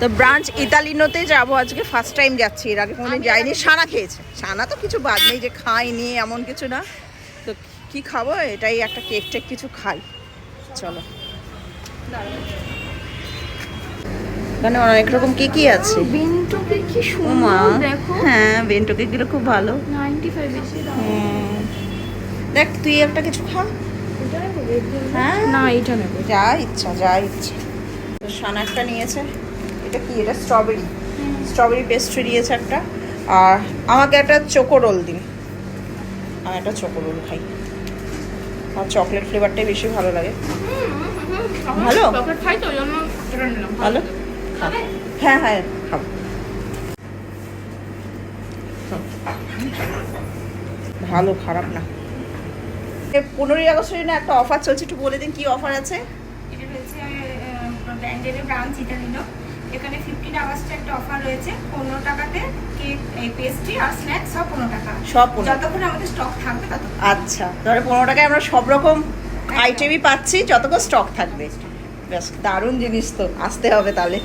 তো ব্রাঞ্চ ইতালিনোতে যাবো আজকে, ফার্স্ট টাইম যাচ্ছি, এর আগে কোনোদিন যাইনি। সানা খেয়েছে, সানা তো কিছু বাদ নেই যে খাইনি এমন কিছু না। তো কি খাবো, এটাই একটা কেক টেক কিছু খাই। চলো, এখানে অনেক রকম কেকই আছে। বেন্টো কেক কি উমা, সুন্দর দেখো। হ্যাঁ বেন্টো কেকগুলো খুব ভালো। 95 বেশি দাম। দেখ তুই একটা কিছু খা। এটা নেবো? হ্যাঁ না এটা নেবো। যা ইচ্ছা যা ইচ্ছা। তো সানা একটা নিয়েছে, এটা কি, এটা স্ট্রবেরি, স্ট্রবেরি পেস্ট্রি দিয়েছে একটা। আর আমাকে একটা চোকো রোল দিন, আমি একটা চোকো রোল খাই, আর চকলেট ফ্লেভারটাই বেশি ভালো লাগে। ভালো? চকলেট খাই তো ওই জন্য এটা নিলাম। ভালো, হ্যাঁ হ্যাঁ খাবো। ভালো, খারাপ না। 15ই আগস্টের জন্য একটা অফার চলছে, একটু বলে দিন কি অফার আছে। এটা রয়েছে ব্র্যান্ডেড ব্রাঞ্চ ইটালিনো। এখানে 15 আগস্টে একটা অফার রয়েছে, 15 টাকাতে কেক, এই পেস্ট্রি আর স্ন্যাক্স সব 15 টাকা। সব 15 যতক্ষণ আমাদের স্টক থাকবে ততক্ষণ। আচ্ছা, তাহলে 15 টাকায় আমরা সব রকম আইটেমই পাচ্ছি যতক্ষণ স্টক থাকবে। বেশ দারুণ জিনিস তো, আসতে হবে তাহলে।